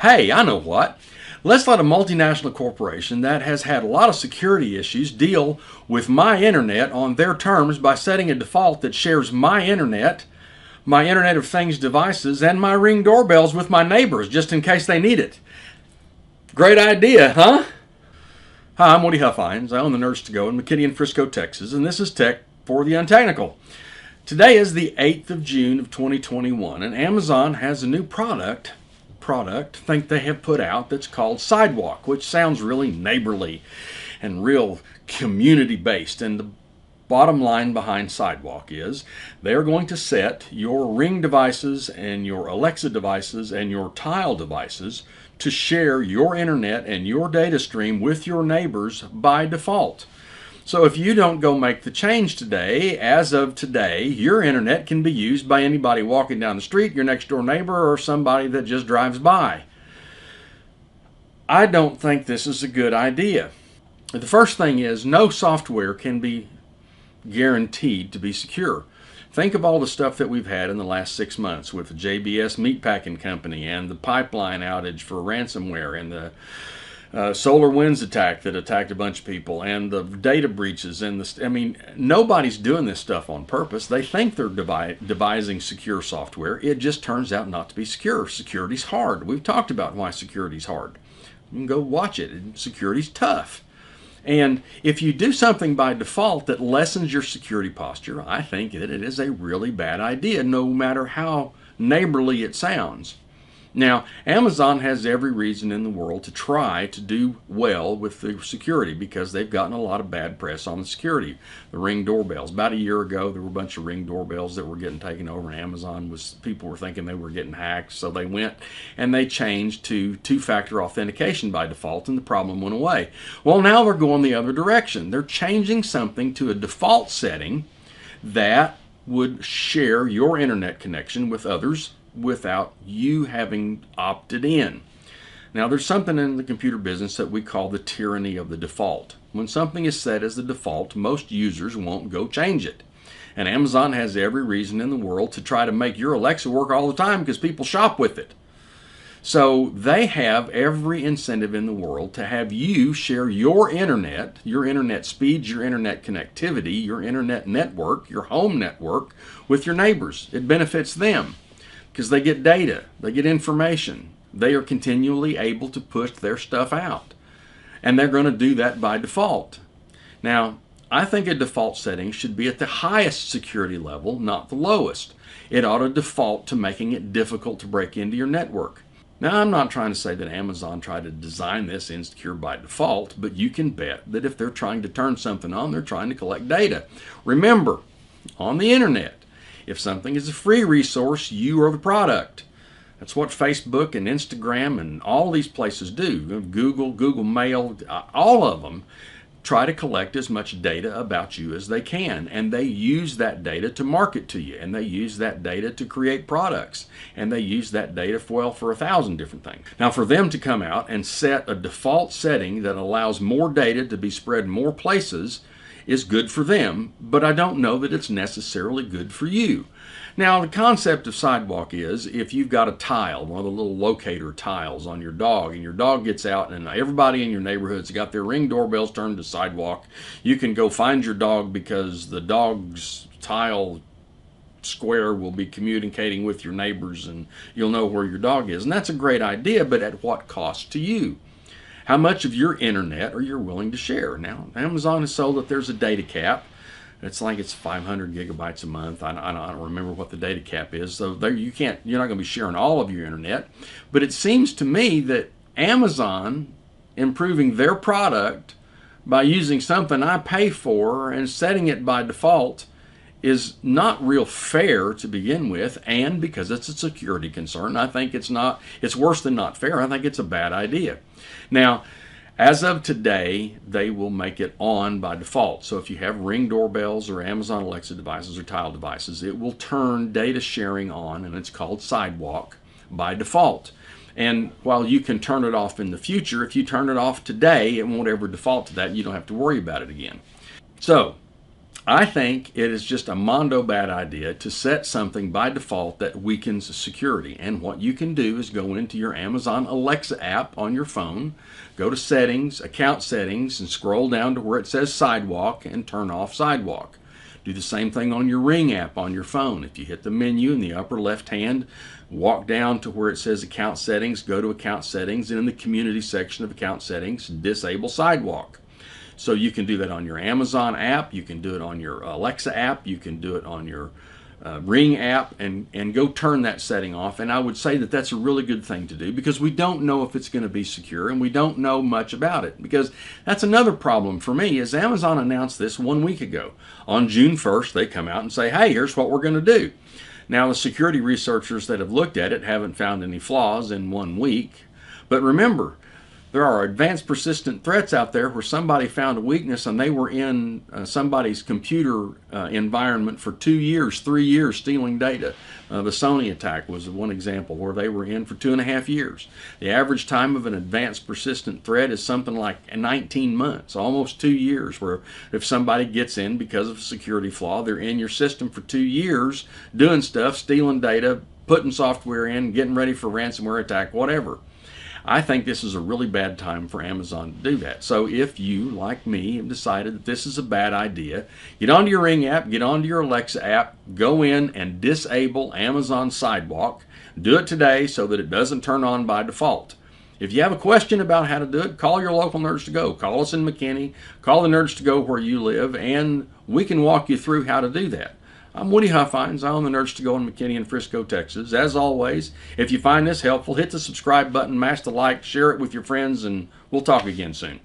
Hey, I know what. Let's let a multinational corporation that has had a lot of security issues deal with my internet on their terms by setting a default that shares my Internet of Things devices, and my Ring doorbells with my neighbors just in case they need it. Great idea, huh? Hi, I'm Woody Huffines. I own the Nerds to Go in McKinney and Frisco, Texas, and this is Tech for the Untechnical. Today is the 8th of June of 2021, and Amazon has a new product think they have put out that's called Sidewalk, which sounds really neighborly and real community based. And the bottom line behind Sidewalk is they're going to set your Ring devices and your Alexa devices and your Tile devices to share your internet and your data stream with your neighbors by default. So if you don't go make the change today, as of today, your internet can be used by anybody walking down the street, your next door neighbor, or somebody that just drives by. I don't think this is a good idea. The first thing is no software can be guaranteed to be secure. Think of all the stuff that we've had in the last 6 months with the JBS Meatpacking Company and the pipeline outage for ransomware and the solar winds attack that attacked a bunch of people and the data breaches and nobody's doing this stuff on purpose. They think they're devising secure software. It just turns out not to be secure. Security's hard. We've talked about why security's hard. You can go watch it. Security's tough. And if you do something by default that lessens your security posture, I think that it is a really bad idea, no matter how neighborly it sounds. Now, Amazon has every reason in the world to try to do well with the security because they've gotten a lot of bad press on the security. The Ring doorbells. About a year ago, there were a bunch of Ring doorbells that were getting taken over, and Amazon people were thinking they were getting hacked, so they went and they changed to two-factor authentication by default, and the problem went away. Well, now they're going the other direction. They're changing something to a default setting that would share your internet connection with others without you having opted in. Now, there's something in the computer business that we call the tyranny of the default. When something is set as the default, most users won't go change it. And Amazon has every reason in the world to try to make your Alexa work all the time because people shop with it. So they have every incentive in the world to have you share your internet speeds, your internet connectivity, your internet network, your home network with your neighbors. It benefits them because they get data, they get information. They are continually able to push their stuff out. And they're going to do that by default. Now, I think a default setting should be at the highest security level, not the lowest. It ought to default to making it difficult to break into your network. Now, I'm not trying to say that Amazon tried to design this insecure by default, but you can bet that if they're trying to turn something on, they're trying to collect data. Remember, on the internet, if something is a free resource, you are the product. That's what Facebook and Instagram and all these places do. Google Mail, all of them try to collect as much data about you as they can. And they use that data to market to you. And they use that data to create products. And they use that data for 1,000 different things. Now, for them to come out and set a default setting that allows more data to be spread more places is good for them, but I don't know that it's necessarily good for you. Now, the concept of Sidewalk is if you've got a tile, one of the little locator tiles on your dog, and your dog gets out and everybody in your neighborhood's got their Ring doorbells turned to Sidewalk, you can go find your dog because the dog's tile square will be communicating with your neighbors and you'll know where your dog is. And that's a great idea, but at what cost to you? How much of your internet are you willing to share? Now, Amazon has sold that there's a data cap. It's 500 gigabytes a month. I don't remember what the data cap is. So there you're not going to be sharing all of your internet. But it seems to me that Amazon improving their product by using something I pay for and setting it by default is not real fair to begin with, and because it's a security concern, I think it's worse than not fair. I think it's a bad idea. Now, as of today, they will make it on by default. So if you have Ring doorbells or Amazon Alexa devices or Tile devices, it will turn data sharing on, and it's called Sidewalk by default. And while you can turn it off in the future, if you turn it off today, it won't ever default to that. You don't have to worry about it again. So I think it is just a mondo bad idea to set something by default that weakens security. And what you can do is go into your Amazon Alexa app on your phone, go to settings, account settings, and scroll down to where it says Sidewalk and turn off Sidewalk. Do the same thing on your Ring app on your phone. If you hit the menu in the upper left hand, walk down to where it says account settings, go to account settings, and in the community section of account settings, disable Sidewalk. So you can do that on your Amazon app, you can do it on your Alexa app, you can do it on your Ring app, and go turn that setting off. And I would say that that's a really good thing to do, because we don't know if it's going to be secure, and we don't know much about it. Because that's another problem for me, is Amazon announced this 1 week ago. On June 1st, they come out and say, hey, here's what we're going to do. Now, the security researchers that have looked at it haven't found any flaws in 1 week. But remember, there are advanced persistent threats out there where somebody found a weakness and they were in somebody's computer environment for 2 years, 3 years stealing data. The Sony attack was one example where they were in for 2.5 years. The average time of an advanced persistent threat is something like 19 months, almost 2 years, where if somebody gets in because of a security flaw, they're in your system for 2 years doing stuff, stealing data, putting software in, getting ready for ransomware attack, whatever. I think this is a really bad time for Amazon to do that. So if you, like me, have decided that this is a bad idea, get onto your Ring app, get onto your Alexa app, go in and disable Amazon Sidewalk. Do it today so that it doesn't turn on by default. If you have a question about how to do it, call your local Nerds to Go. Call us in McKinney, call the Nerds to Go where you live, and we can walk you through how to do that. I'm Woody Huffines. I own the Nerds to Go in McKinney and Frisco, Texas. As always, if you find this helpful, hit the subscribe button, mash the like, share it with your friends, and we'll talk again soon.